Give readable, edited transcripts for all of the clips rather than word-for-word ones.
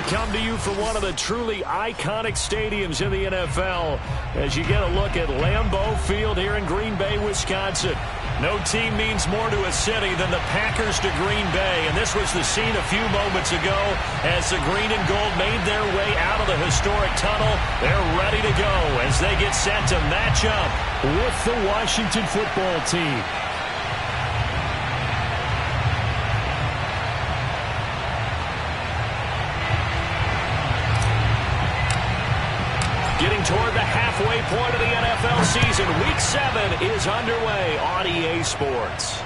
come to you from one of the truly iconic stadiums in the NFL as you get a look at Lambeau Field here in Green Bay, Wisconsin. No team means more to a city than the Packers to Green Bay, and this was the scene a few moments ago as the green and gold made their way out of the historic tunnel. They're ready to go as they get set to match up with the Washington football team. Getting toward the halfway point of the NFL season. Week 7 is underway on EA Sports.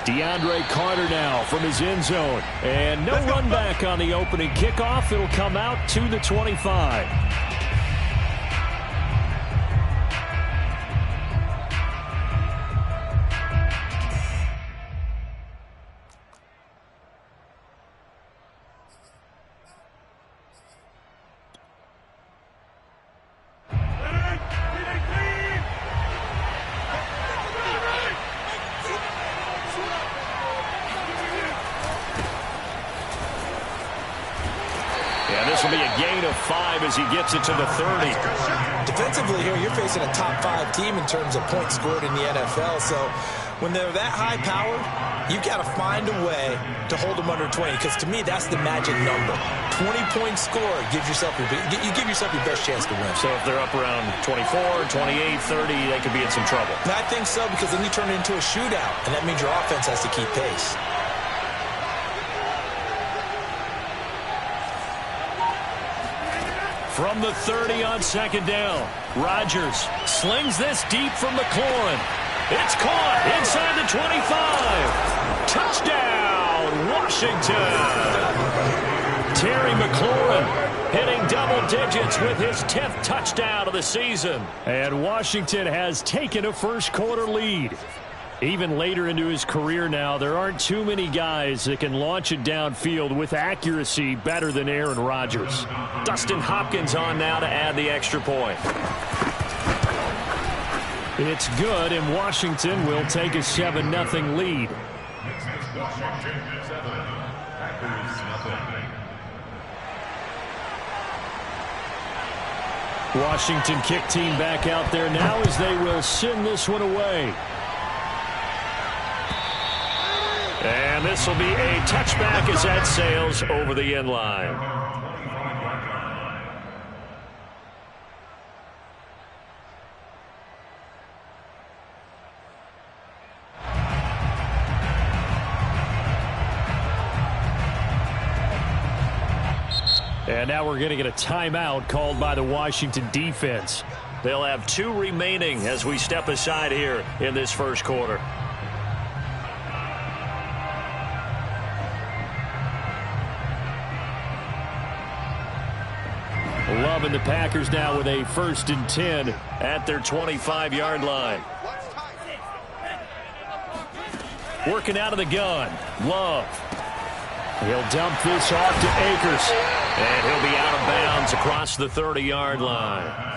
DeAndre Carter now from his end zone. And no run back on the opening kickoff. It'll come out to the 25. This will be a gain of 5 as he gets it to the 30. Defensively here, you're facing a top 5 team in terms of points scored in the NFL. So when they're that high powered, you've got to find a way to hold them under 20. Because to me, that's the magic number. 20-point score gives yourself you give yourself your best chance to win. So if they're up around 24, 28, 30, they could be in some trouble. And I think so, because then you turn it into a shootout, and that means your offense has to keep pace. From the 30 on second down, Rodgers slings this deep from McLaurin. It's caught inside the 25. Touchdown, Washington. Terry McLaurin hitting double digits with his 10th touchdown of the season. And Washington has taken a first quarter lead. Even later into his career now, there aren't too many guys that can launch it downfield with accuracy better than Aaron Rodgers. Dustin Hopkins on now to add the extra point. It's good, and Washington will take a 7-0 lead. Washington kick team back out there now as they will send this one away. And this will be a touchback as that sails over the end line. And now we're going to get a timeout called by the Washington defense. They'll have 2 remaining as we step aside here in this first quarter. Love and the Packers now with a 1st and 10 at their 25-yard line. Working out of the gun. Love. He'll dump this off to Akers. And he'll be out of bounds across the 30-yard line.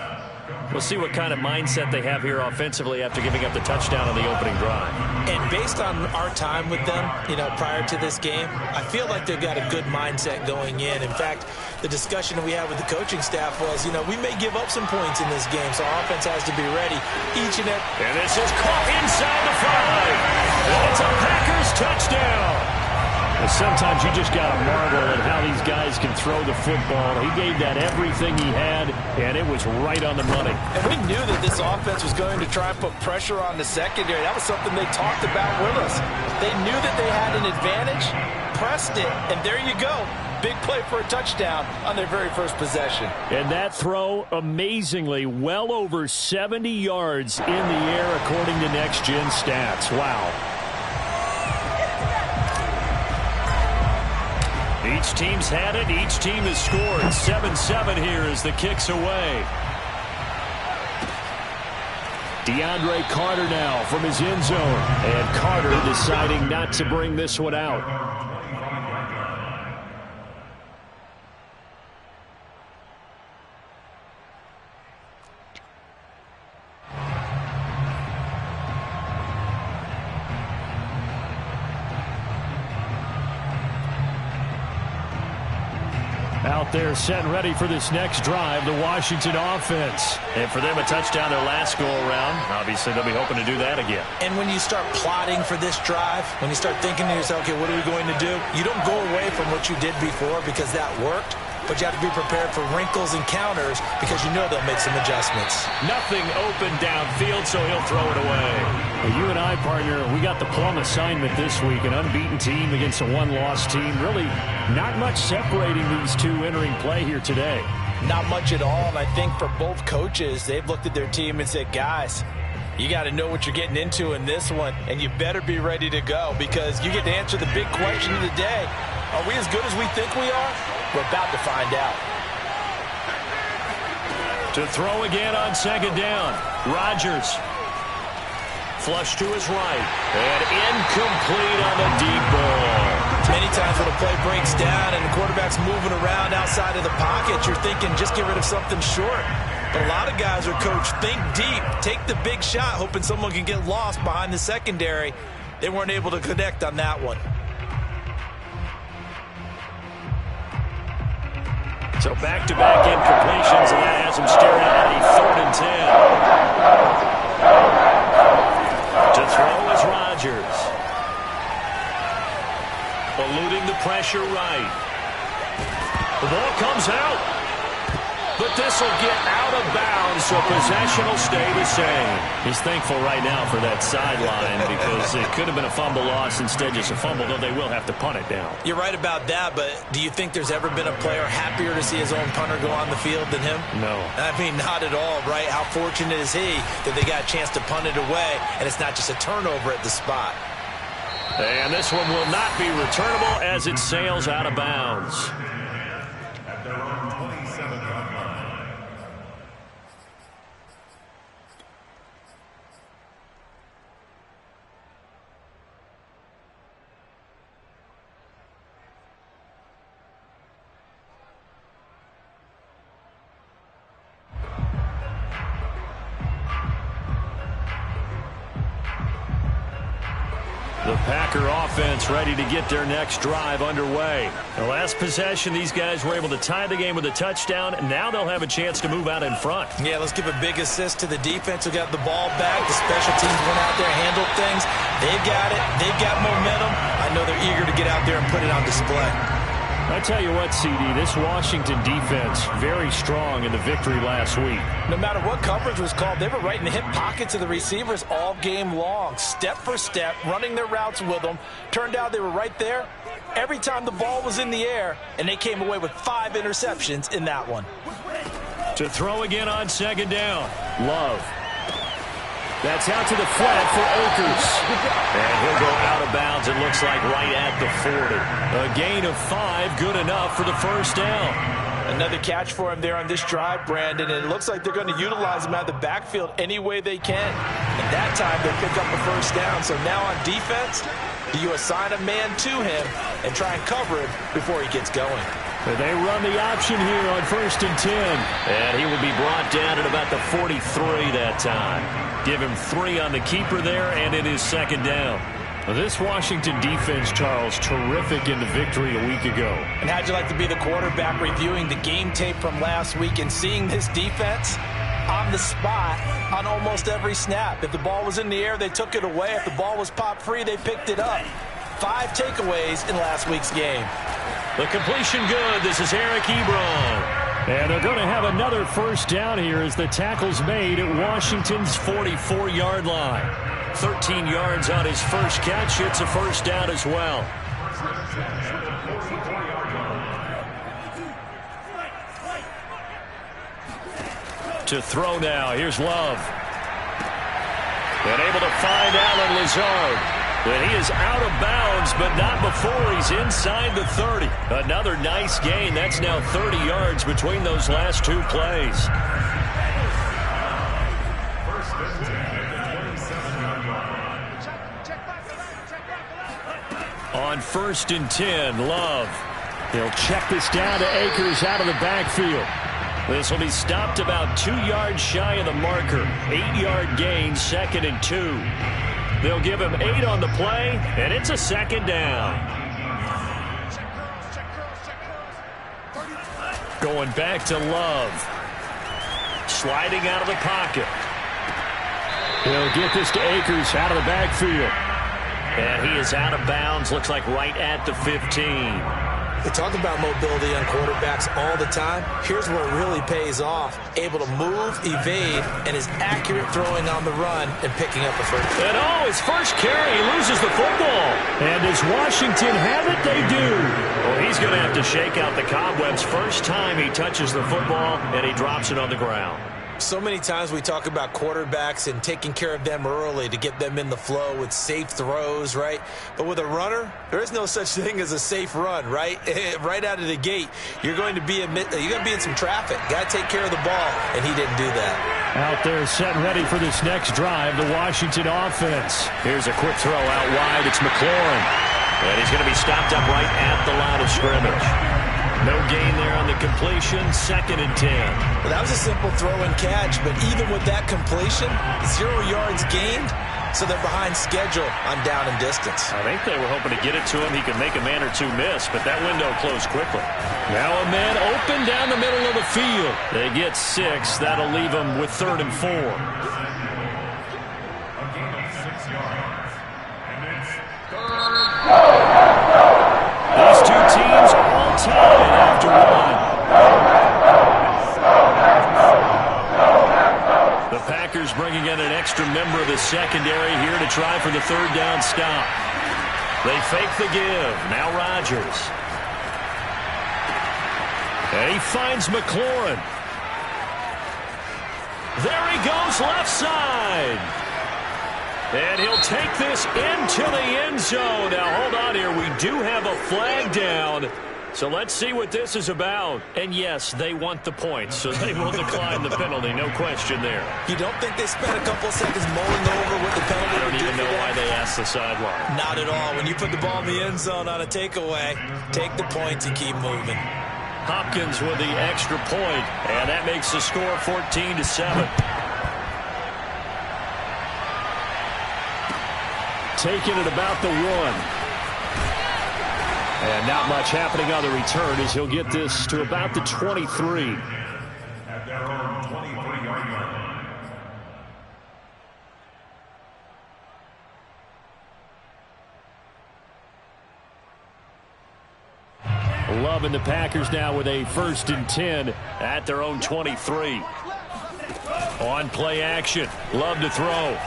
We'll see what kind of mindset they have here offensively after giving up the touchdown on the opening drive. And based on our time with them, prior to this game, I feel like they've got a good mindset going in. In fact, the discussion that we had with the coaching staff was, we may give up some points in this game, so our offense has to be ready each and every. And this is caught inside the 5. And it's a Packers touchdown. Well, sometimes you just got to marvel at how these guys can throw the football. He gave that everything he had, and it was right on the money. And we knew that this offense was going to try and put pressure on the secondary. That was something they talked about with us. They knew that they had an advantage, pressed it, and there you go. Big play for a touchdown on their very first possession. And that throw, amazingly, well over 70 yards in the air according to Next Gen Stats. Wow. Each team's had it. Each team has scored. 7-7 here as the kick's away. DeAndre Carter now from his end zone. And Carter deciding not to bring this one out. out there setting ready for this next drive, the Washington offense. And for them, a touchdown their last go-around. Obviously, they'll be hoping to do that again. And when you start plotting for this drive, when you start thinking to yourself, okay, what are we going to do? You don't go away from what you did before because that worked. But you have to be prepared for wrinkles and counters because you know they'll make some adjustments. Nothing open downfield, so he'll throw it away. Well, you and I, partner, we got the plum assignment this week. An unbeaten team against a one-loss team. Really not much separating these two entering play here today. Not much at all, and I think for both coaches, they've looked at their team and said, guys, you got to know what you're getting into in this one, and you better be ready to go because you get to answer the big question of the day. Are we as good as we think we are? We're about to find out. To throw again on second down. Rodgers. Flush to his right. And incomplete on the deep ball. Many times when a play breaks down and the quarterback's moving around outside of the pocket, you're thinking just get rid of something short. But a lot of guys are coached, think deep, take the big shot, hoping someone can get lost behind the secondary. They weren't able to connect on that one. So back-to-back incompletions, and that has him staring at a 3rd and 10. To throw is Rodgers. Eluding the pressure right. The ball comes out. But this will get out of bounds, so possession will stay the same. He's thankful right now for that sideline because it could have been a fumble loss, instead just a fumble, though they will have to punt it down. You're right about that, but do you think there's ever been a player happier to see his own punter go on the field than him? No. I mean, not at all, right? How fortunate is he that they got a chance to punt it away, and it's not just a turnover at the spot. And this one will not be returnable as it sails out of bounds. The Packer offense ready to get their next drive underway. The last possession, these guys were able to tie the game with a touchdown, and now they'll have a chance to move out in front. Yeah, let's give a big assist to the defense who got the ball back. The special teams went out there, handled things. They've got it. They've got momentum. I know they're eager to get out there and put it on display. I tell you what, CD, this Washington defense, very strong in the victory last week. No matter what coverage was called, they were right in the hip pockets of the receivers all game long. Step for step, running their routes with them. Turned out they were right there every time the ball was in the air, and they came away with 5 interceptions in that one. To throw again on second down. Love. That's out to the flat for Akers. And he'll go out of bounds, it looks like, right at the 40. A gain of 5, good enough for the first down. Another catch for him there on this drive, Brandon, and it looks like they're going to utilize him out of the backfield any way they can. And that time they'll pick up a first down. So now on defense, do you assign a man to him and try and cover him before he gets going? They run the option here on 1st and 10. And he will be brought down at about the 43 that time. Give him 3 on the keeper there, and it is second down. This Washington defense, Charles, terrific in the victory a week ago. And how'd you like to be the quarterback reviewing the game tape from last week and seeing this defense on the spot on almost every snap? If the ball was in the air, they took it away. If the ball was popped free, they picked it up. 5 takeaways in last week's game. The completion good. This is Eric Ebron. And they're going to have another first down here as the tackle's made at Washington's 44-yard line. 13 yards on his first catch. It's a first down as well. To throw now. Here's Love. And able to find Allen Lazard. And he is out of bounds, but not before he's inside the 30. Another nice gain. That's now 30 yards between those last 2 plays. On 1st and 10, Love. He'll check this down to Akers out of the backfield. This will be stopped about 2 yards shy of the marker. 8-yard gain, 2nd and 2. They'll give him 8 on the play, and it's a second down. Going back to Love. Sliding out of the pocket. He'll get this to Akers out of the backfield. And he is out of bounds. Looks like right at the 15. We talk about mobility on quarterbacks all the time. Here's where it really pays off. Able to move, evade, and is accurate throwing on the run and picking up the first. And his first carry, he loses the football. And does Washington have it? They do. Well, he's going to have to shake out the cobwebs first time he touches the football, and he drops it on the ground. So many times we talk about quarterbacks and taking care of them early to get them in the flow with safe throws, right? But with a runner, there is no such thing as a safe run, right? Right out of the gate, you're going to be in some traffic. Got to take care of the ball, and he didn't do that. Out there set and ready for this next drive, the Washington offense. Here's a quick throw out wide. It's McLaurin. And he's going to be stopped up right at the line of scrimmage. No gain there on the completion, 2nd and 10. Well, that was a simple throw and catch, but even with that completion, 0 yards gained, so they're behind schedule on down and distance. I think they were hoping to get it to him. He could make a man or two miss, but that window closed quickly. Now a man open down the middle of the field. They get 6. That'll leave them with 3rd and 4. These two teams all tied after one. The Packers bringing in an extra member of the secondary here to try for the 3rd down stop. They fake the give. Now Rodgers. And he finds McLaurin. There he goes, left side. And he'll take this into the end zone. Now, hold on here. We do have a flag down. So let's see what this is about. And, yes, they want the points, so they will decline the penalty. No question there. You don't think they spent a couple seconds mulling over what the penalty I don't even know why they asked the sideline. Not at all. When you put the ball in the end zone on a takeaway, take the points and keep moving. Hopkins with the extra point, and that makes the score 14-7. Taking it about the 1. And not much happening on the return as he'll get this to about the 23. Love and the Packers now with a 1st and 10 at their own 23. On play action. Love to throw.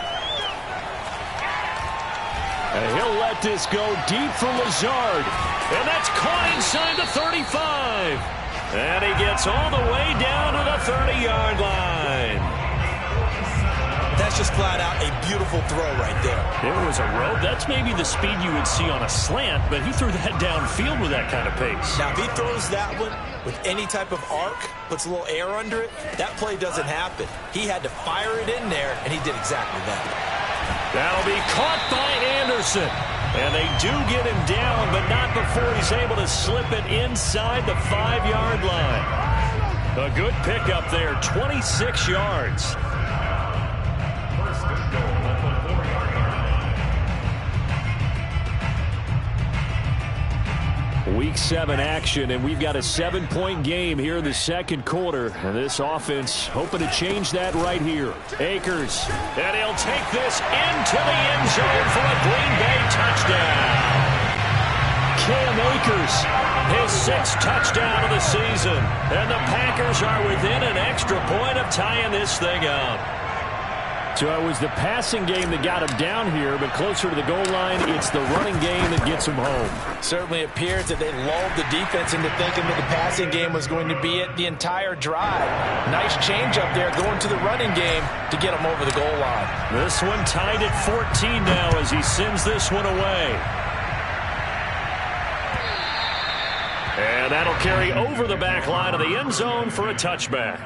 And he'll let this go deep for Lazard. And that's caught inside the 35. And he gets all the way down to the 30-yard line. That's just flat out a beautiful throw right there. There was a rope. That's maybe the speed you would see on a slant, but he threw that downfield with that kind of pace. Now, if he throws that one with any type of arc, puts a little air under it, that play doesn't happen. He had to fire it in there, and he did exactly that. That'll be caught by Anderson. And they do get him down, but not before he's able to slip it inside the 5-yard line. A good pickup there, 26 yards. Week 7 action, and we've got a 7-point game here in the 2nd quarter. And this offense hoping to change that right here. Akers, and he'll take this into the end zone for a Green Bay touchdown. Cam Akers, his 6th touchdown of the season. And the Packers are within an extra point of tying this thing up. So it was the passing game that got him down here, but closer to the goal line, it's the running game that gets him home. Certainly appears that they lulled the defense into thinking that the passing game was going to be it the entire drive. Nice change up there going to the running game to get him over the goal line. This one tied at 14 now as he sends this one away. And that'll carry over the back line of the end zone for a touchback.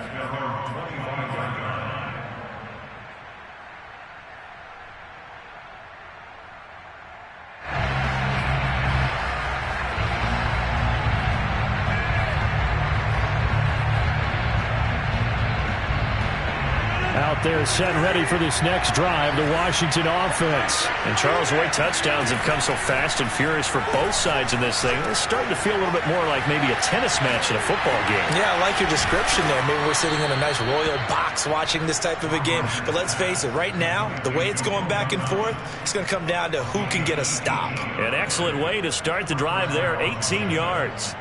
there set ready for this next drive, the Washington offense. And Charles, the way touchdowns have come so fast and furious for both sides in this thing, it's starting to feel a little bit more like maybe a tennis match in a football game. Yeah, I like your description there. Maybe we're sitting in a nice royal box watching this type of a game. But let's face it, right now, the way it's going back and forth, it's going to come down to who can get a stop. An excellent way to start the drive there, 18 yards.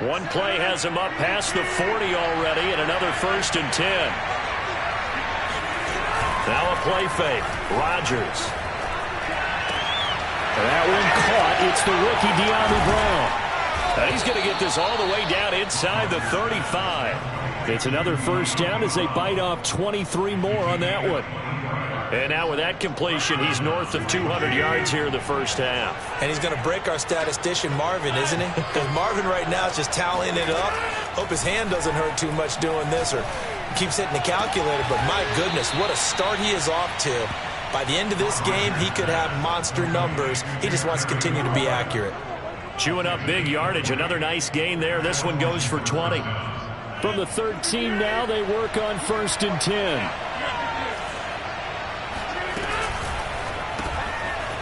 One play has him up past the 40 already, and another 1st and 10. Now a play fake. Rodgers. That one caught. It's the rookie De'Ami Brown. And he's going to get this all the way down inside the 35. It's another 1st down as they bite off 23 more on that one. And now with that completion, he's north of 200 yards here in the first half. And he's going to break our statistician Marvin, isn't he? Because Marvin right now is just tallying it up. Hope his hand doesn't hurt too much doing this or keeps hitting the calculator. But my goodness, what a start he is off to. By the end of this game, he could have monster numbers. He just wants to continue to be accurate. Chewing up big yardage. Another nice gain there. This one goes for 20. From the 13 now, they work on 1st and 10.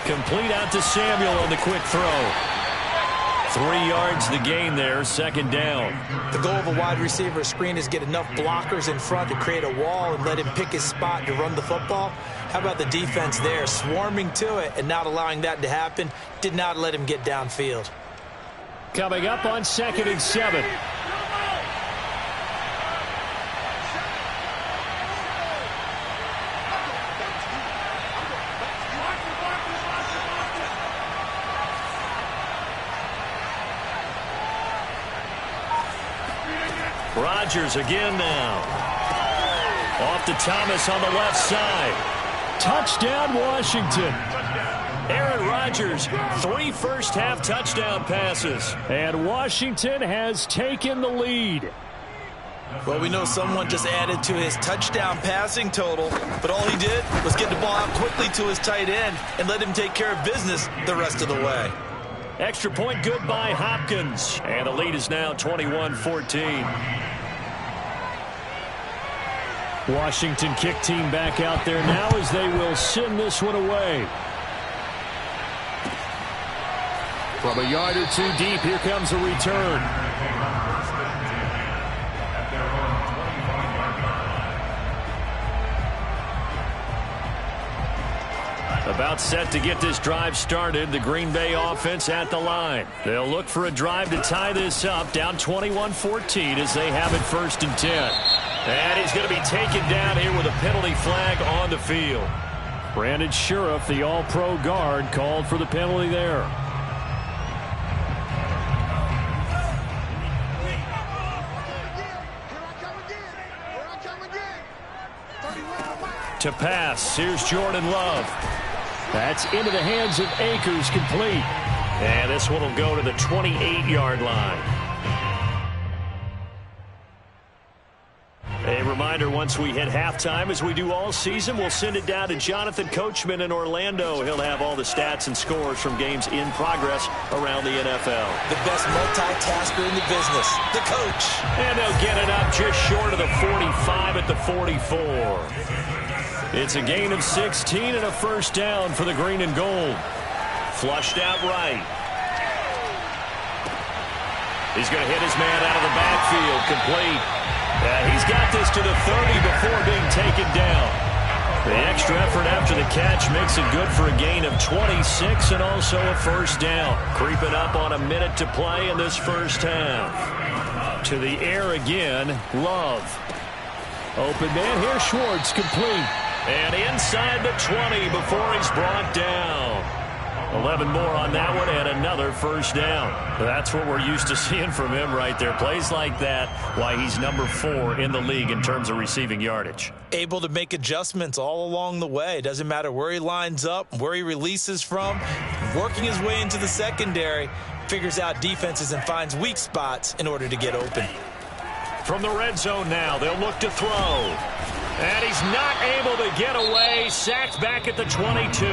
Complete out to Samuel on the quick throw. 3 yards the gain there, 2nd down. The goal of a wide receiver screen is get enough blockers in front to create a wall and let him pick his spot to run the football. How about the defense there, swarming to it and not allowing that to happen? Did not let him get downfield. Coming up on 2nd and 7. Rodgers again now. Off to Thomas on the left side. Touchdown, Washington. Aaron Rodgers, 3 first-half touchdown passes. And Washington has taken the lead. Well, we know someone just added to his touchdown passing total, but all he did was get the ball out quickly to his tight end and let him take care of business the rest of the way. Extra point good by Hopkins. And the lead is now 21-14. Washington kick team back out there now as they will send this one away. From a yard or two deep, here comes a return. About set to get this drive started. The Green Bay offense at the line. They'll look for a drive to tie this up. Down 21-14 as they have it 1st and 10. And he's going to be taken down here with a penalty flag on the field. Brandon Sheriff, the all-pro guard, called for the penalty there. To pass, here's Jordan Love. That's into the hands of Akers, complete. And this one will go to the 28-yard line. A reminder, once we hit halftime, as we do all season, we'll send it down to Jonathan Coachman in Orlando. He'll have all the stats and scores from games in progress around the NFL. The best multitasker in the business, the coach. And they'll get it up just short of the 45 at the 44. It's a gain of 16 and a 1st down for the green and gold. Flushed out right. He's going to hit his man out of the backfield, complete. He's got this to the 30 before being taken down. The extra effort after the catch makes it good for a gain of 26 and also a 1st down. Creeping up on a minute to play in this first half. To the air again, Love. Open man here, Schwartz, complete. And inside the 20 before he's brought down. 11 more on that one and another 1st down. That's what we're used to seeing from him right there. Plays like that, why he's number 4 in the league in terms of receiving yardage. Able to make adjustments all along the way. Doesn't matter where he lines up, where he releases from. Working his way into the secondary. Figures out defenses and finds weak spots in order to get open. From the red zone now, they'll look to throw. And he's not able to get away. Sacked back at the 22.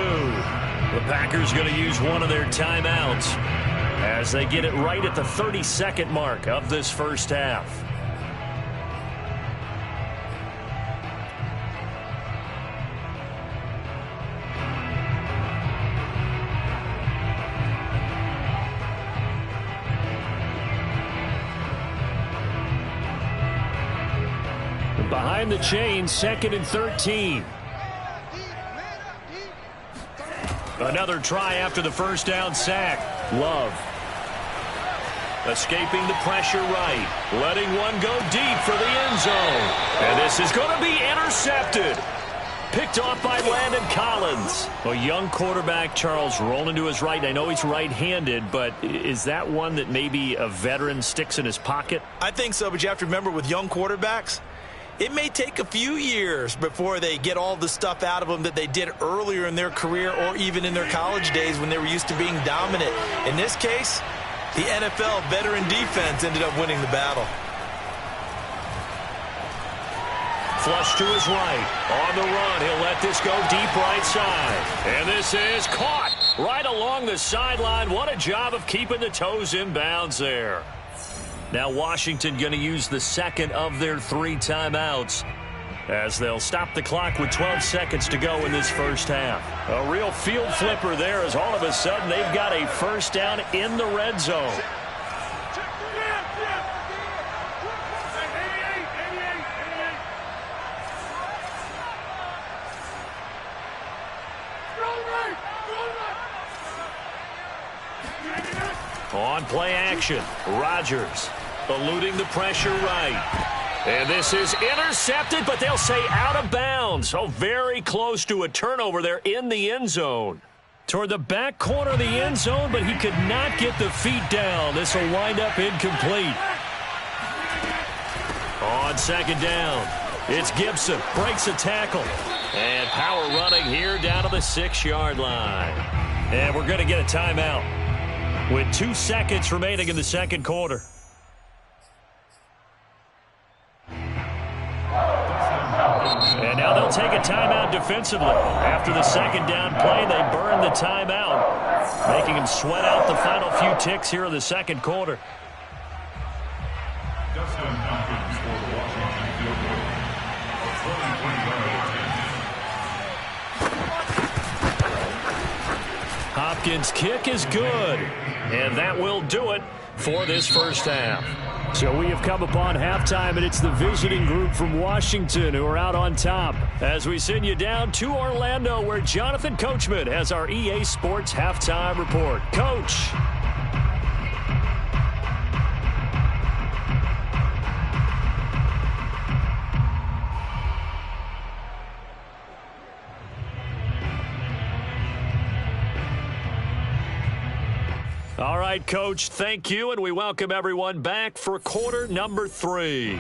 The Packers going to use one of their timeouts as they get it right at the 32nd mark of this first half. behind the chains, 2nd and 13. Another try after the first down sack. Love. Escaping the pressure right. Letting one go deep for the end zone. And this is going to be intercepted. Picked off by Landon Collins. A young quarterback, Charles, rolling to his right. I know he's right-handed, but is that one that maybe a veteran sticks in his pocket? I think so, but you have to remember with young quarterbacks, it may take a few years before they get all the stuff out of them that they did earlier in their career or even in their college days when they were used to being dominant. In this case, the NFL veteran defense ended up winning the battle. Flush to his right. On the run, he'll let this go deep right side. And this is caught right along the sideline. What a job of keeping the toes in bounds there. Now Washington going to use the second of their 3 timeouts as they'll stop the clock with 12 seconds to go in this first half. A real field flipper there as all of a sudden they've got a first down in the red zone. On play action, Rodgers eluding the pressure right. And this is intercepted, but they'll say out of bounds. So very close to a turnover there in the end zone. Toward the back corner of the end zone, but he could not get the feet down. This will wind up incomplete. On second down, it's Gibson, breaks a tackle. And power running here down to the 6-yard line. And we're going to get a timeout with 2 seconds remaining in the second quarter. And now they'll take a timeout defensively. After the second down play, they burn the timeout, making them sweat out the final few ticks here in the second quarter. Hopkins' kick is good, and that will do it for this first half. So we have come upon halftime, and it's the visiting group from Washington who are out on top as we send you down to Orlando, where Jonathan Coachman has our EA Sports halftime report. Coach. All right, Coach, thank you, and we welcome everyone back for quarter number 3.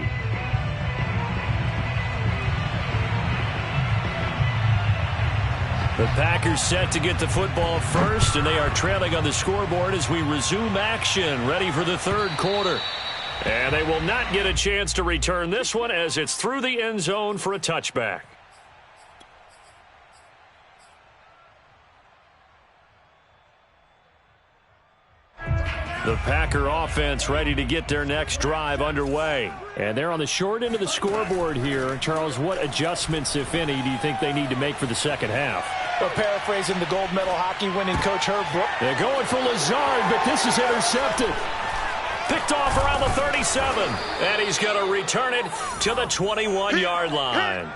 The Packers set to get the football first, and they are trailing on the scoreboard as we resume action, ready for the third quarter. And they will not get a chance to return this one as it's through the end zone for a touchback. The Packer offense ready to get their next drive underway. And they're on the short end of the scoreboard here. Charles, what adjustments, if any, do you think they need to make for the second half? Well, paraphrasing the gold medal hockey winning coach Herb Brooks. They're going for Lazard, but this is intercepted. Picked off around the 37. And he's going to return it to the 21-yard line.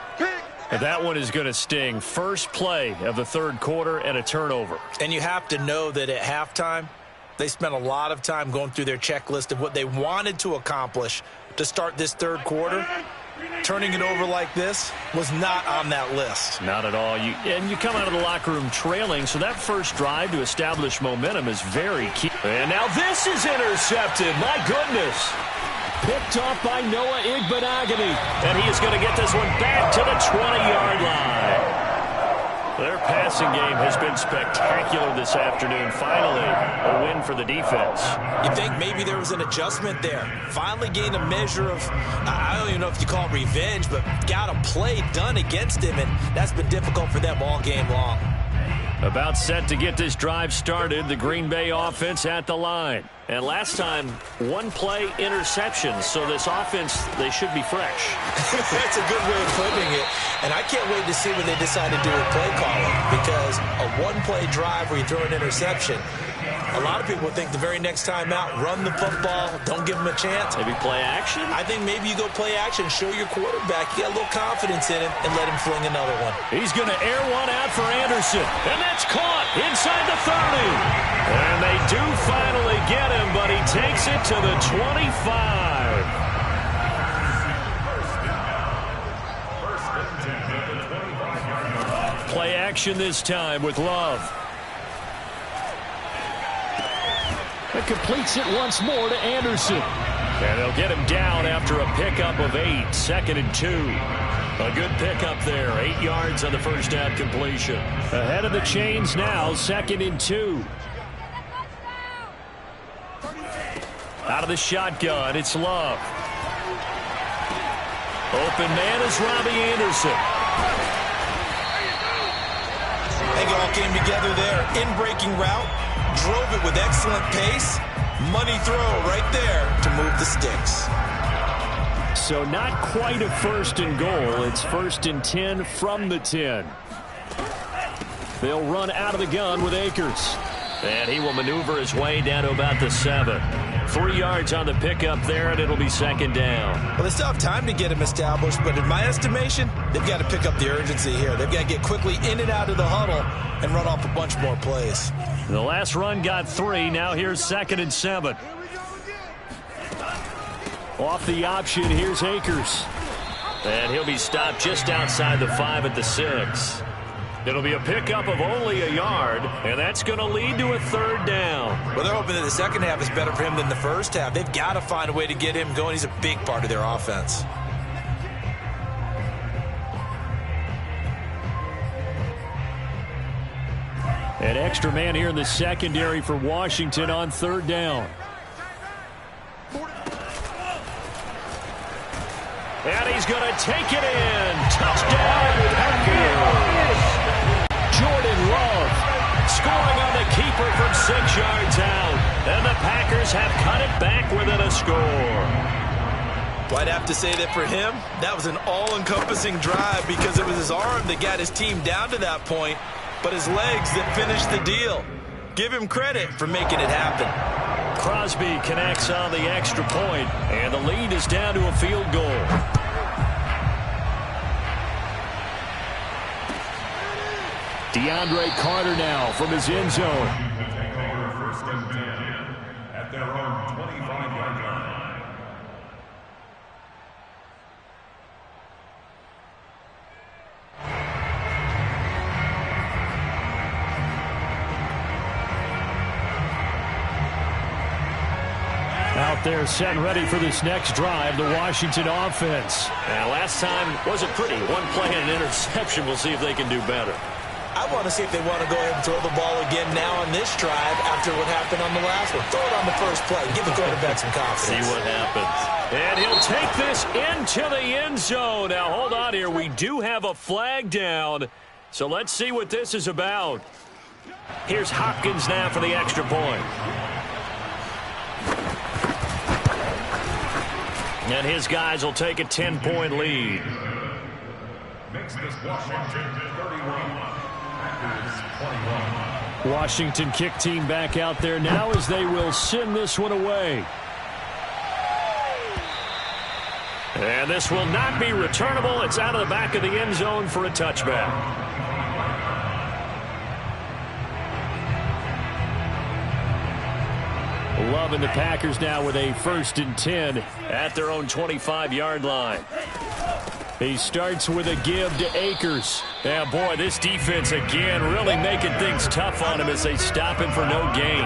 And that one is going to sting. First play of the third quarter and a turnover. And you have to know that at halftime, they spent a lot of time going through their checklist of what they wanted to accomplish to start this third quarter. Turning it over like this was not on that list. Not at all. And you come out of the locker room trailing, so that first drive to establish momentum is very key. And now this is intercepted. My goodness. Picked off by Noah Igbenogany. And he is going to get this one back to the 20-yard line. Their passing game has been spectacular this afternoon. Finally, a win for the defense. You think maybe there was an adjustment there. Finally gained a measure of, I don't even know if you call it revenge, but got a play done against him, and that's been difficult for them all game long. About set to get this drive started, the Green Bay offense at the line. And last time, one play interception, so this offense, they should be fresh. That's a good way of putting it. And I can't wait to see what they decide to do with play calling, because a one-play drive where you throw an interception, A lot of people think the very next time out, run the football, don't give him a chance. Maybe play action? I think maybe you go play action, show your quarterback you got a little confidence in him, and let him fling another one. He's going to air one out for Anderson, and that's caught inside the 30. And they do finally get him, but he takes it to the 25. Play action this time with Love. It completes it once more to Anderson. And they'll get him down after a pickup of 8, 2nd and 2. A good pickup there, 8 yards on the first down completion. Ahead of the chains now, 2nd and 2. Out of the shotgun, it's Love. Open man is Robbie Anderson. They all came together there. In-breaking route. Drove it with excellent pace. Money throw right there to move the sticks. So not quite a 1st and goal. It's 1st and 10 from the 10. They'll run out of the gun with Akers. And he will maneuver his way down to about the 7. 3 yards on the pickup there, and it'll be 2nd down. Well, they still have time to get him established, but in my estimation, they've got to pick up the urgency here. They've got to get quickly in and out of the huddle and run off a bunch more plays. The last run got 3. Now here's 2nd and 7. Off the option, here's Akers. And he'll be stopped just outside the 5 at the 6. It'll be a pickup of only a yard, and that's going to lead to a 3rd down. Well, they're hoping that the second half is better for him than the first half. They've got to find a way to get him going. He's a big part of their offense. An extra man here in the secondary for Washington on 3rd down. And he's going to take it in. Touchdown, Packers. Jordan Love scoring on the keeper from 6 yards out. And the Packers have cut it back within a score. Well, I'd have to say that for him, that was an all-encompassing drive because it was his arm that got his team down to that point, but his legs that finished the deal. Give him credit for making it happen. Crosby connects on the extra point, and the lead is down to a field goal. DeAndre Carter now from his end zone. First and 10 at their own 25-yard line. Out there set and ready for this next drive, the Washington offense. Now, last time wasn't pretty. One play and an interception. We'll see if they can do better. I want to see if they want to go ahead and throw the ball again now on this drive after what happened on the last one. Throw it on the first play. Give the quarterback some confidence. See what happens. And he'll take this into the end zone. Now, hold on here. We do have a flag down. So let's see what this is about. Here's Hopkins now for the extra point. And his guys will take a 10-point lead. Makes this Washington 31. Packers 21. Washington kick team back out there now as they will send this one away. And this will not be returnable. It's out of the back of the end zone for a touchback. Love and the Packers now with a 1st and 10 at their own 25-yard line. He starts with a give to Akers. Yeah, boy, this defense again really making things tough on him as they stop him for no gain.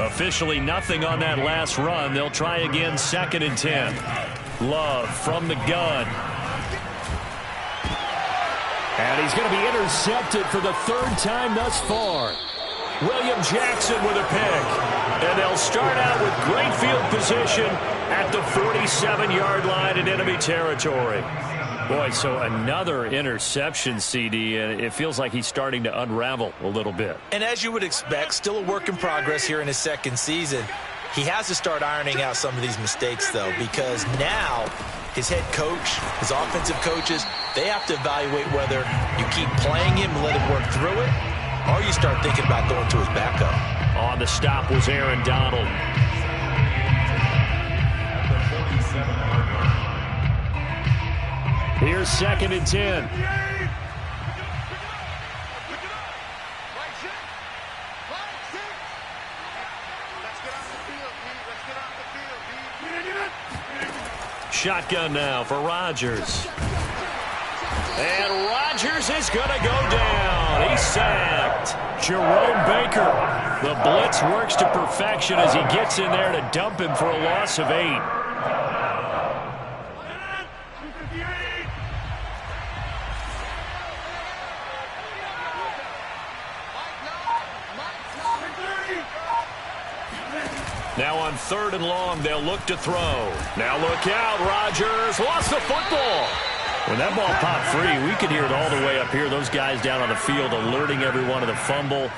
Officially nothing on that last run. They'll try again 2nd and 10. Love from the gun. And he's going to be intercepted for the 3rd time thus far. William Jackson with a pick. And they'll start out with great field position at the 47-yard line in enemy territory. Boy, so another interception, CD, and it feels like he's starting to unravel a little bit. And as you would expect, still a work in progress here in his 2nd season. He has to start ironing out some of these mistakes, though, because now his head coach, his offensive coaches, they have to evaluate whether you keep playing him and let him work through it, or you start thinking about going to his backup. On the stop was Aaron Donald. Here's 2nd and 10. Shotgun now for Rodgers. And Rodgers is going to go down. He's sacked. Jerome Baker. The blitz works to perfection as he gets in there to dump him for a loss of 8. Now on 3rd and long, they'll look to throw. Now look out, Rodgers lost the football. When that ball popped free, we could hear it all the way up here. Those guys down on the field alerting everyone of the fumble.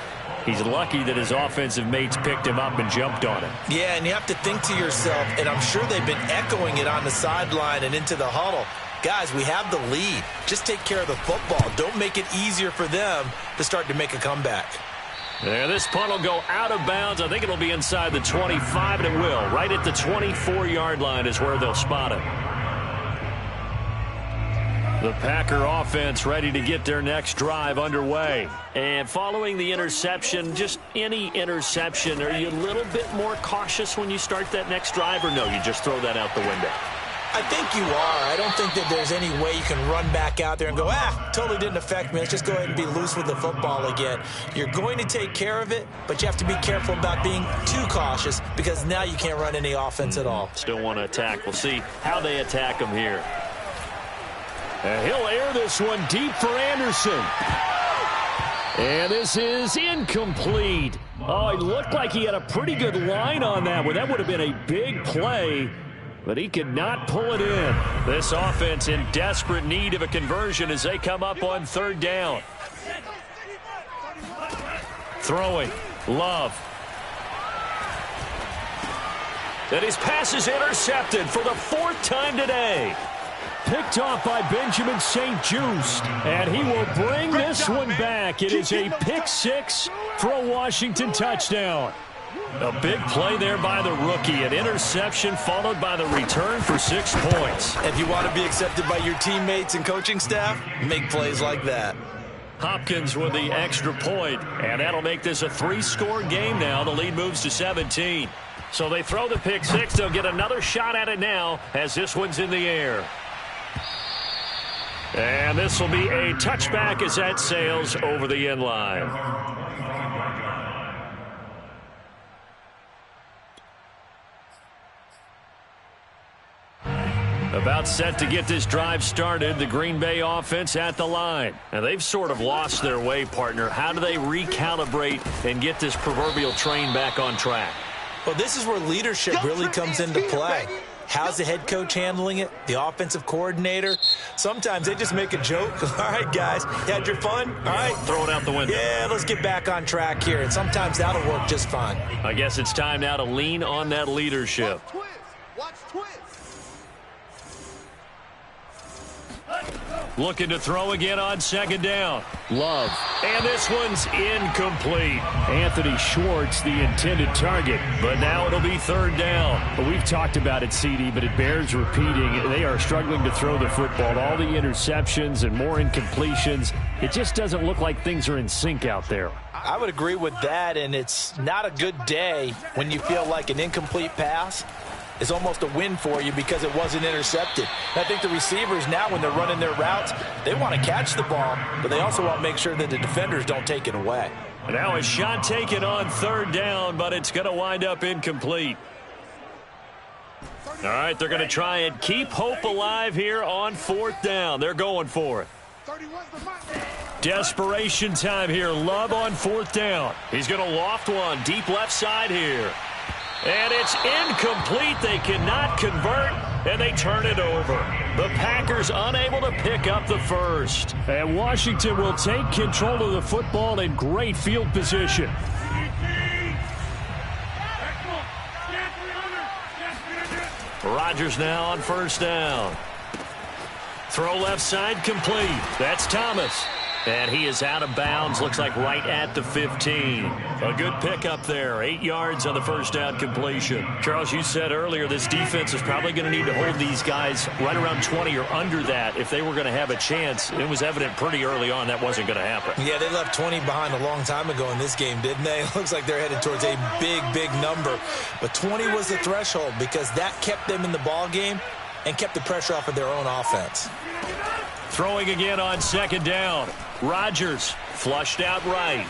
He's lucky that his offensive mates picked him up and jumped on him. Yeah, and you have to think to yourself, and I'm sure they've been echoing it on the sideline and into the huddle. Guys, we have the lead. Just take care of the football. Don't make it easier for them to start to make a comeback. Yeah, this punt will go out of bounds. I think it'll be inside the 25, and it will. Right at the 24-yard line is where they'll spot it. The Packer offense ready to get their next drive underway. And following the interception, just any interception, are you a little bit more cautious when you start that next drive, or no, you just throw that out the window? I think you are. I don't think that there's any way you can run back out there and go, totally didn't affect me. Let's just go ahead and be loose with the football again. You're going to take care of it, but you have to be careful about being too cautious because now you can't run any offense at all. Still want to attack. We'll see how they attack him here. And he'll air this one deep for Anderson. And this is incomplete. Oh, it looked like he had a pretty good line on that one. That would have been a big play. But he could not pull it in. This offense in desperate need of a conversion as they come up on 3rd down. Throwing. Love. And his pass is intercepted for the 4th time today. Picked off by Benjamin St-Juste. And he will bring this one back. It is a pick 6 for a Washington touchdown. A big play there by the rookie. An interception followed by the return for 6 points. If you want to be accepted by your teammates and coaching staff, make plays like that. Hopkins with the extra point, and that'll make this a 3-score game now. The lead moves to 17. So they throw the pick 6. They'll get another shot at it now as this one's in the air. And this will be a touchback as that sails over the end line. About set to get this drive started, the Green Bay offense at the line. And they've sort of lost their way, partner. How do they recalibrate and get this proverbial train back on track? Well, this is where leadership really comes into play. How's the head coach handling it? The offensive coordinator? Sometimes they just make a joke. All right, guys, you had your fun? All right. Throw it out the window. Yeah, let's get back on track here. And sometimes that'll work just fine. I guess it's time now to lean on that leadership. Watch twist. Looking to throw again on 2nd down. Love. And this one's incomplete. Anthony Schwartz, the intended target. But now it'll be 3rd down. Well, we've talked about it, CD, but it bears repeating. They are struggling to throw the football. All the interceptions and more incompletions. It just doesn't look like things are in sync out there. I would agree with that, and it's not a good day when you feel like an incomplete pass is almost a win for you because it wasn't intercepted. And I think the receivers now, when they're running their routes, they want to catch the ball, but they also want to make sure that the defenders don't take it away. Now a shot taken on 3rd down, but it's going to wind up incomplete. All right, they're going to try and keep hope alive here on 4th down. They're going for it. Desperation time here. Love on 4th down. He's going to loft one deep left side here. And it's incomplete. They cannot convert, and they turn it over. The Packers unable to pick up the first. And Washington will take control of the football in great field position. Rodgers now on 1st down. Throw left side complete. That's Thomas. And he is out of bounds, looks like right at the 15. A good pickup there, 8 yards on the first down completion. Charles, you said earlier this defense is probably going to need to hold these guys right around 20 or under that if they were going to have a chance. It was evident pretty early on that wasn't going to happen. Yeah, they left 20 behind a long time ago in this game, didn't they? It looks like they're headed towards a big, big number. But 20 was the threshold because that kept them in the ball game and kept the pressure off of their own offense. Throwing again on second down. Rodgers flushed out right.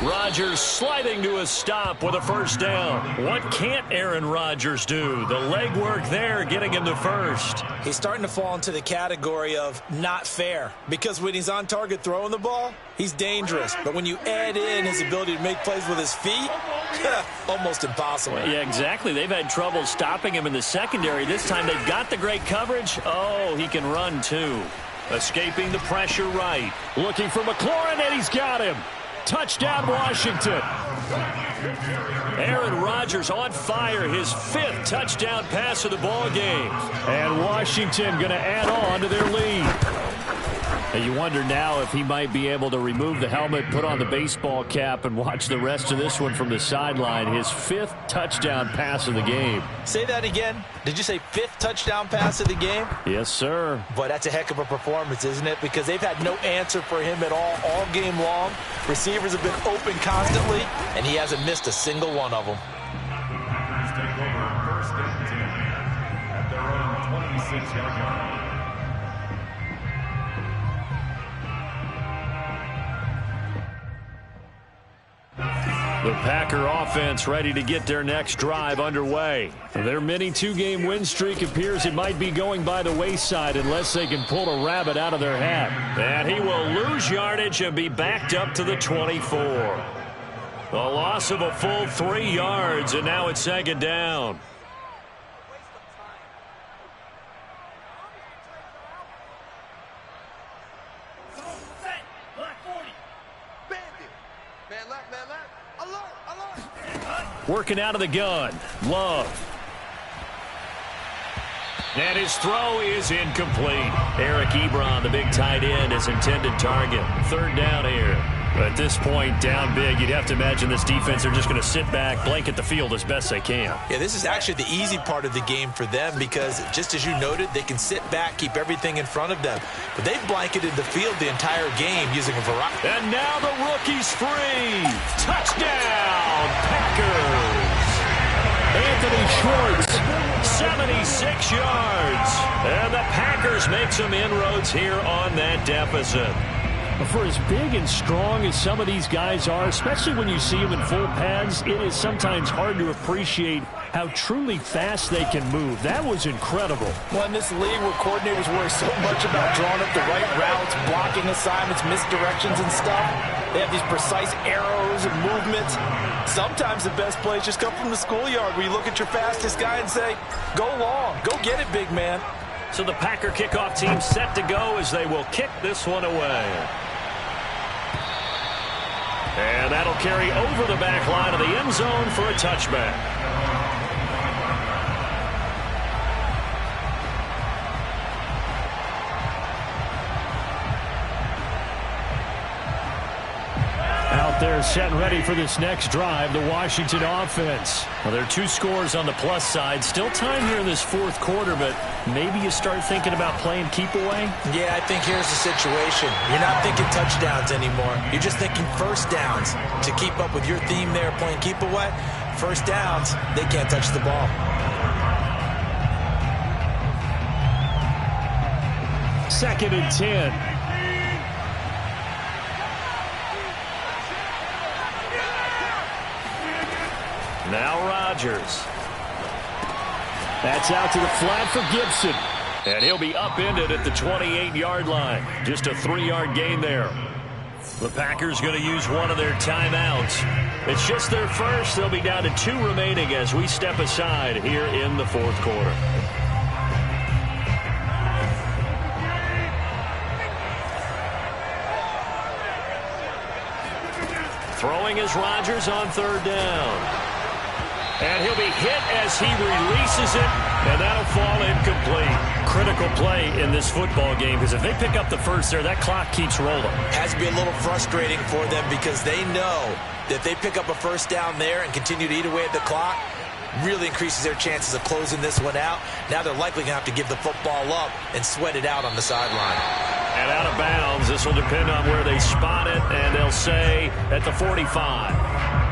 Rodgers sliding to a stop with a first down. What can't Aaron Rodgers do? The legwork there getting him the first. He's starting to fall into the category of not fair because when he's on target throwing the ball, he's dangerous. But when you add in his ability to make plays with his feet, almost impossible. Yeah, exactly. They've had trouble stopping him in the secondary. This time they've got the great coverage. Oh, he can run too. Escaping the pressure right. Looking for McLaurin, and he's got him. Touchdown, Washington. Aaron Rodgers on fire, his 5th touchdown pass of the ball game. And Washington going to add on to their lead. And you wonder now if he might be able to remove the helmet, put on the baseball cap, and watch the rest of this one from the sideline. His 5th touchdown pass of the game. Say that again. Did you say 5th touchdown pass of the game? Yes, sir. But that's a heck of a performance, isn't it? Because they've had no answer for him at all game long. Receivers have been open constantly, and he hasn't missed a single one of them. Packers take over first and 10 at their own 26-yard line. The Packer offense ready to get their next drive underway. Their mini 2-game win streak appears it might be going by the wayside unless they can pull a rabbit out of their hat. And he will lose yardage and be backed up to the 24. A loss of a full 3 yards, and now it's second down. Working out of the gun. Love. And his throw is incomplete. Eric Ebron, the big tight end, is intended target. Third down here. At this point, down big, you'd have to imagine this defense are just going to sit back, blanket the field as best they can. Yeah, this is actually the easy part of the game for them because, just as you noted, they can sit back, keep everything in front of them. But they've blanketed the field the entire game using a variety. And now the rookie's free. Touchdown, Packers. Anthony Schwartz, 76 yards. And the Packers make some inroads here on that deficit. For as big and strong as some of these guys are, especially when you see them in full pads, it is sometimes hard to appreciate how truly fast they can move. That was incredible. Well, in this league where coordinators worry so much about drawing up the right routes, blocking assignments, misdirections and stuff, they have these precise arrows and movements. Sometimes the best plays just come from the schoolyard where you look at your fastest guy and say, go long, go get it, big man. So the Packer kickoff team set to go as they will kick this one away. And that'll carry over the back line of the end zone for a touchback. Out there set and ready for this next drive, the Washington offense. Well, there are 2 scores on the plus side. Still time here in this 4th quarter, but maybe you start thinking about playing keep away? Yeah, I think here's the situation. You're not thinking touchdowns anymore. You're just thinking first downs. To keep up with your theme there, playing keep away, first downs, they can't touch the ball. Second and 10. Now Rodgers. That's out to the flat for Gibson. And he'll be upended at the 28-yard line. Just a 3-yard gain there. The Packers going to use one of their timeouts. It's just their first. They'll be down to 2 remaining as we step aside here in the 4th quarter. Throwing is Rodgers on 3rd down. And he'll be hit as he releases it, and that'll fall incomplete. Critical play in this football game, because if they pick up the first there, that clock keeps rolling. Has to be a little frustrating for them because they know that if they pick up a first down there and continue to eat away at the clock, really increases their chances of closing this one out. Now they're likely going to have to give the football up and sweat it out on the sideline. And out of bounds, this will depend on where they spot it, and they'll say at the 45.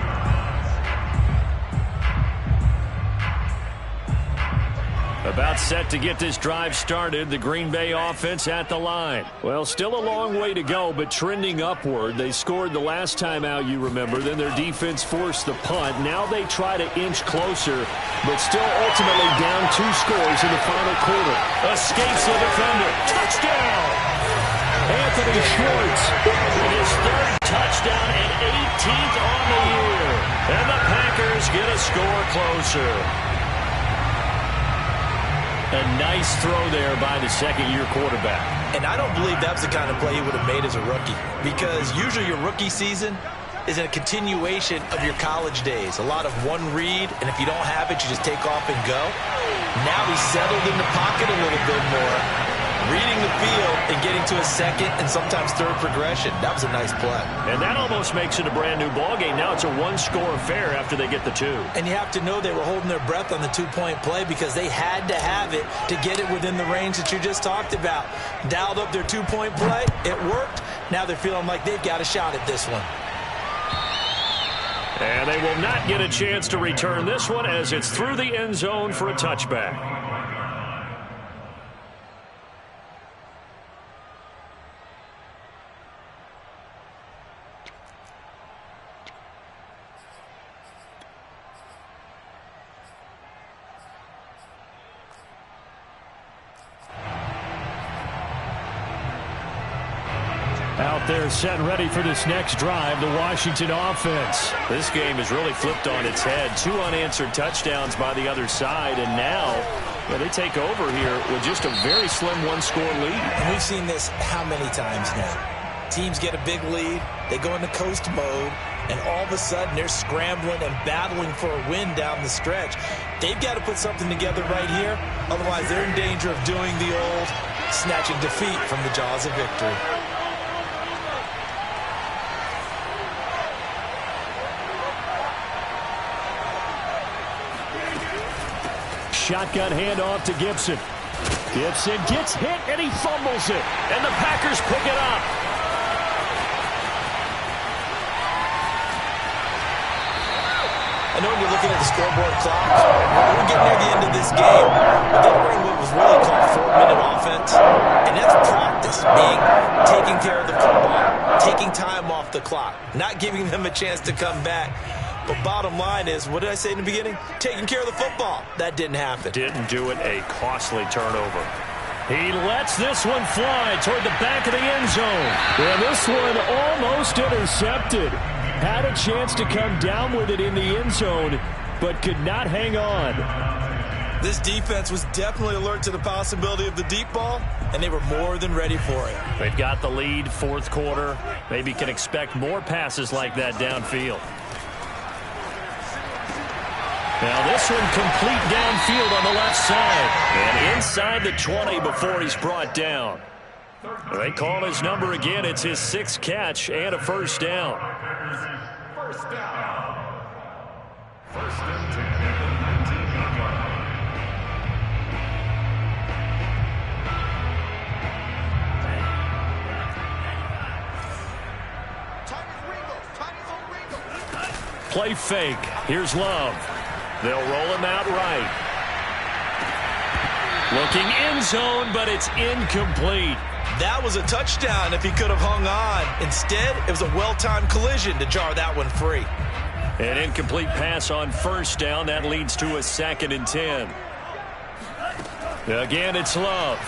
About set to get this drive started, the Green Bay offense at the line. Well, still a long way to go, but trending upward. They scored the last time out, you remember. Then their defense forced the punt. Now they try to inch closer, but still ultimately down 2 scores in the final quarter. Escapes the defender. Touchdown! Anthony Schwartz with his 3rd touchdown and 18th on the year. And the Packers get a score closer. A nice throw there by the second-year quarterback. And I don't believe that was the kind of play he would have made as a rookie, because usually your rookie season is a continuation of your college days. A lot of one read, and if you don't have it, you just take off and go. Now he's settled in the pocket a little bit more, reading the field and getting to a second and sometimes third progression. That was a nice play. And that almost makes it a brand-new ballgame. Now it's a 1-score affair after they get the 2. And you have to know they were holding their breath on the 2-point play because they had to have it to get it within the range that you just talked about. Dialed up their 2-point play. It worked. Now they're feeling like they've got a shot at this one. And they will not get a chance to return this one as it's through the end zone for a touchback. Out there set and ready for this next drive, the Washington offense. This game has really flipped on its head. 2 unanswered touchdowns by the other side, and now they take over here with just a very slim 1-score lead. And we've seen this how many times now? Teams get a big lead, they go into coast mode, and all of a sudden they're scrambling and battling for a win down the stretch. They've got to put something together right here, otherwise they're in danger of doing the old snatching defeat from the jaws of victory. Shotgun handoff to Gibson. Gibson gets hit and he fumbles it. And the Packers pick it up. I know when you're looking at the scoreboard clock, we're getting near the end of this game, but they bring what was really called 4-minute offense, and that's practice, taking care of the football, taking time off the clock, not giving them a chance to come back. But bottom line is, what did I say in the beginning? Taking care of the football. That didn't happen. Didn't do it. A costly turnover. He lets this one fly toward the back of the end zone. And this one almost intercepted. Had a chance to come down with it in the end zone, but could not hang on. This defense was definitely alert to the possibility of the deep ball, and they were more than ready for it. They've got the lead, 4th quarter. Maybe can expect more passes like that downfield. Now this one complete downfield on the left side. And inside the 20 before he's brought down. They call his number again. It's his 6th catch and a first down. First down. First and 10 at the 19-yard line. Play fake. Here's Love. They'll roll him out right. Looking end zone, but it's incomplete. That was a touchdown if he could have hung on. Instead, it was a well-timed collision to jar that one free. An incomplete pass on first down. That leads to a 2nd and 10. Again, it's Love.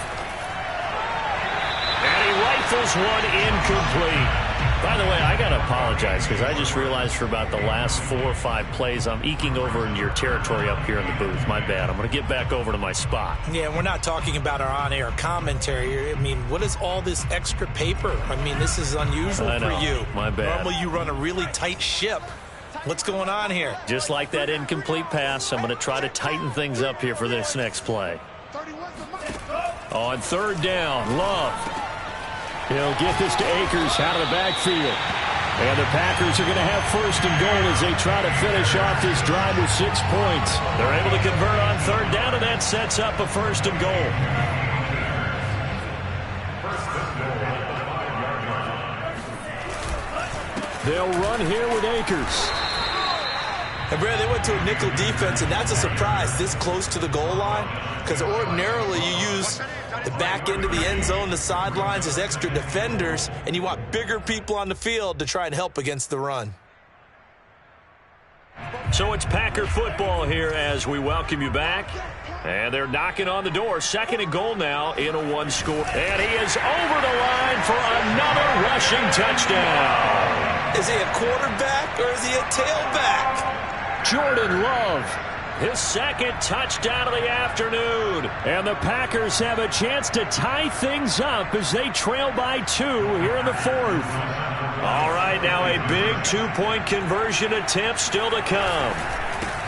And he rifles one incomplete. By the way, I got to apologize because I just realized for about the last 4 or 5 plays, I'm eking over into your territory up here in the booth. My bad. I'm going to get back over to my spot. Yeah, we're not talking about our on-air commentary. I mean, what is all this extra paper? I mean, this is unusual for you. My bad. Normally you run a really tight ship. What's going on here? Just like that incomplete pass, I'm going to try to tighten things up here for this next play. On third down, Love. He'll get this to Akers out of the backfield. And the Packers are going to have first and goal as they try to finish off this drive with 6 points. They're able to convert on third down, and that sets up a first and goal. They'll run here with Akers. And Brad, they went to a nickel defense, and that's a surprise this close to the goal line, because ordinarily you use the back end of the end zone, the sidelines as extra defenders, and you want bigger people on the field to try and help against the run. So it's Packer football here as we welcome you back. And they're knocking on the door. Second and goal now in a one-score. And he is over the line for another rushing touchdown. Is he a quarterback or is he a tailback? Jordan Love, his second touchdown of the afternoon. And the Packers have a chance to tie things up as they trail by 2 here in the fourth. All right, now a big 2-point conversion attempt still to come.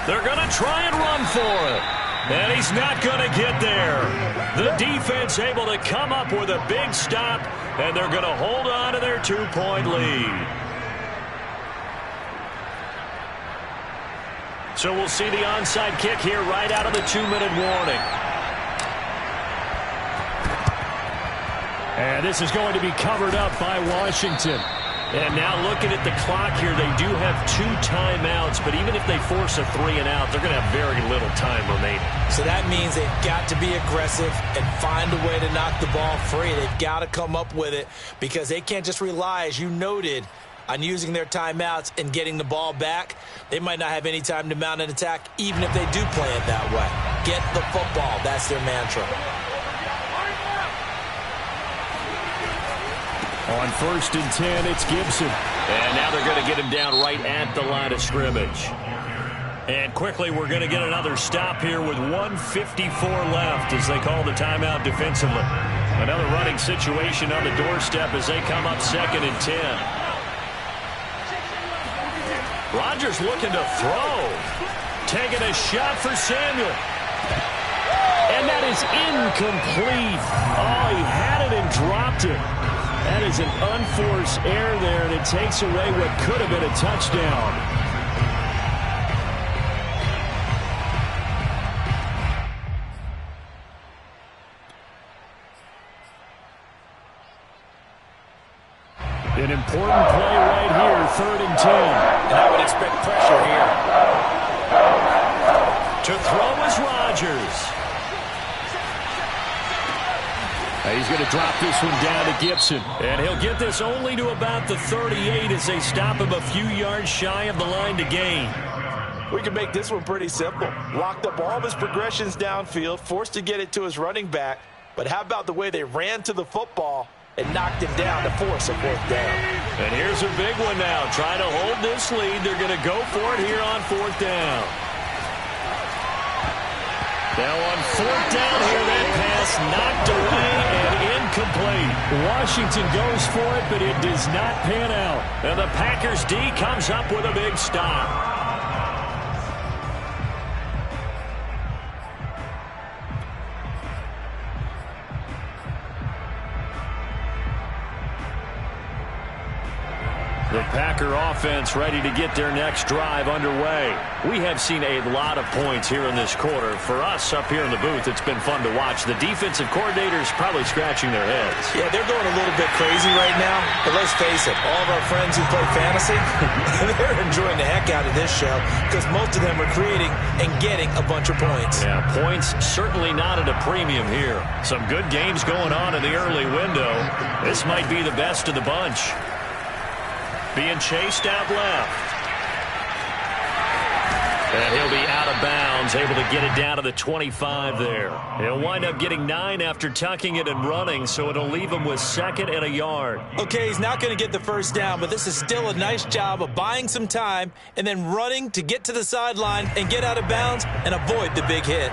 They're going to try and run for it. And he's not going to get there. The defense able to come up with a big stop, and they're going to hold on to their 2-point lead. So we'll see the onside kick here right out of the 2-minute warning. And this is going to be covered up by Washington. And now looking at the clock here, they do have 2 timeouts, but even if they force a 3 and out, they're going to have very little time remaining. So that means they've got to be aggressive and find a way to knock the ball free. They've got to come up with it because they can't just rely, as you noted, on using their timeouts and getting the ball back. They might not have any time to mount an attack, even if they do play it that way. Get the football. That's their mantra. On first and 10, it's Gibson. And now they're going to get him down right at the line of scrimmage. And quickly, we're going to get another stop here with 1:54 left as they call the timeout defensively. Another running situation on the doorstep as they come up second and 10. Rodgers looking to throw. Taking a shot for Samuel. And that is incomplete. Oh, he had it and dropped it. That is an unforced error there, and it takes away what could have been a touchdown. An important play right here, third and 10. And I would expect pressure here. To throw is Rodgers. He's going to drop this one down to Gibson. And he'll get this only to about the 38 as they stop him a few yards shy of the line to gain. We can make this one pretty simple. Locked up all of his progressions downfield, forced to get it to his running back. But how about the way they ran to the football and knocked him down to force a fourth down? And here's a big one now. Trying to hold this lead. They're going to go for it here on fourth down. Now on fourth down here, that pass knocked away and incomplete. Washington goes for it, but it does not pan out. And the Packers D comes up with a big stop. The Packer offense ready to get their next drive underway. We have seen a lot of points here in this quarter. For us up here in the booth, it's been fun to watch. The defensive coordinators probably scratching their heads. Yeah, they're going a little bit crazy right now. But let's face it, all of our friends who play fantasy, they're enjoying the heck out of this show because most of them are creating and getting a bunch of points. Yeah, points certainly not at a premium here. Some good games going on in the early window. This might be the best of the bunch. Being chased out left. And he'll be out of bounds, able to get it down to the 25 there. He'll wind up getting 9 after tucking it and running, so it'll leave him with second and a yard. Okay, he's not going to get the first down, but this is still a nice job of buying some time and then running to get to the sideline and get out of bounds and avoid the big hit.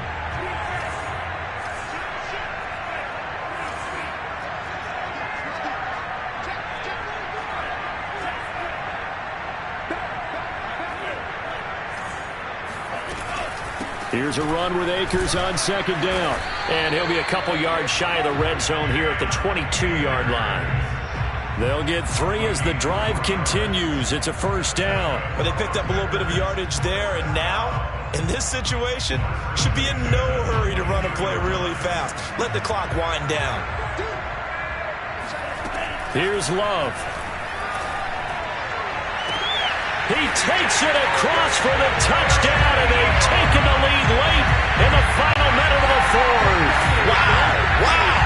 Here's a run with Akers on second down. And he'll be a couple yards shy of the red zone here at the 22-yard line. They'll get 3 as the drive continues. It's a first down. Well, they picked up a little bit of yardage there, and now, in this situation, should be in no hurry to run a play really fast. Let the clock wind down. Here's Love. He takes it across for the touchdown, and they've taken the lead late in the final minute of the fourth. Wow, wow,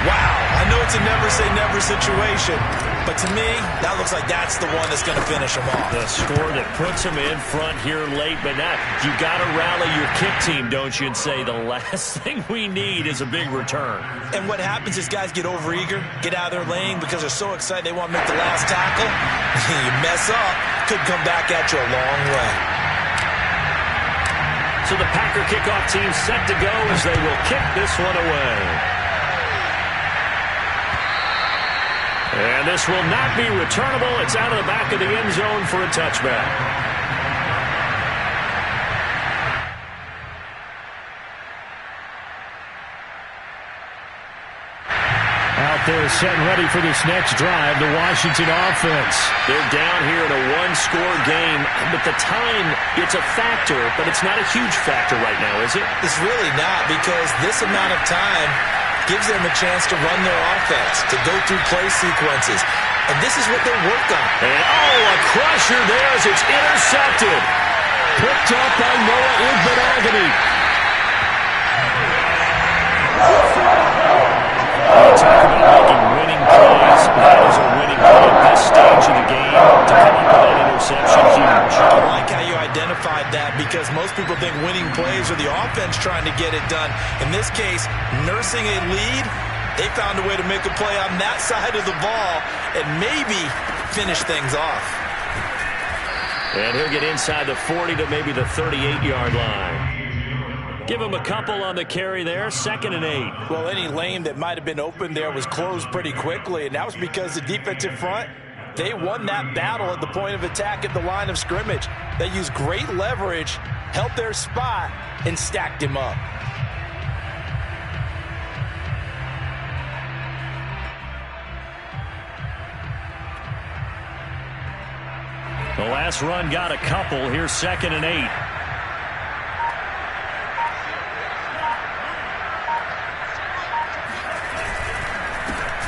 wow. I know it's a never-say-never situation, but to me, that looks like that's the one that's going to finish them off. The score that puts them in front here late, but now you got to rally your kick team, don't you, and say the last thing we need is a big return. And what happens is guys get overeager, get out of their lane because they're so excited they want to make the last tackle. You mess up, could come back at you a long way. So the Packer kickoff team set to go as they will kick this one away. And this will not be returnable. It's out of the back of the end zone for a touchback. Out there setting ready for this next drive, the Washington offense. They're down here in a one-score game, but the time, it's a factor, but it's not a huge factor right now, is it? It's really not, because this amount of time gives them a chance to run their offense, to go through play sequences. And this is what they worked on. And, a crusher there as it's intercepted. Picked up by Noah Igbenogany. Talk about making winning plays. That is a winning play at this stage of the game. To come up with that interception, huge. I like how you identified that, because most people think winning plays are the offense trying to get it done. In this case, nursing a lead, they found a way to make a play on that side of the ball and maybe finish things off. And he'll get inside the 40 to maybe the 38-yard line. Give him a couple on the carry there, 2nd and 8. Well, any lane that might have been open there was closed pretty quickly, and that was because the defensive front, they won that battle at the point of attack at the line of scrimmage. They used great leverage, held their spot, and stacked him up. The last run got a couple. Here's 2nd and 8.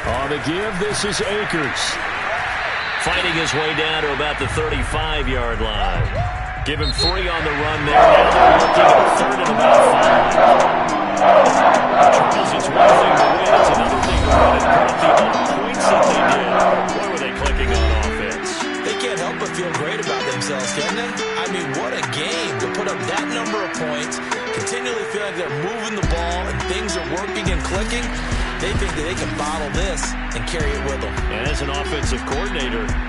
On the give, this is Akers. Fighting his way down to about the 35-yard line. Give him 3 on the run there. Now they're looking at 3rd and about 5. Charles, it's one thing to win. It's another thing to win and put up the amount of points that they did. Boy, were they clicking on offense. They can't help but feel great about themselves, can they? I mean, what a game to put up that number of points, continually feel like they're moving the ball and things are working and clicking. They think that they can bottle this and carry it with them. And as an offensive coordinator,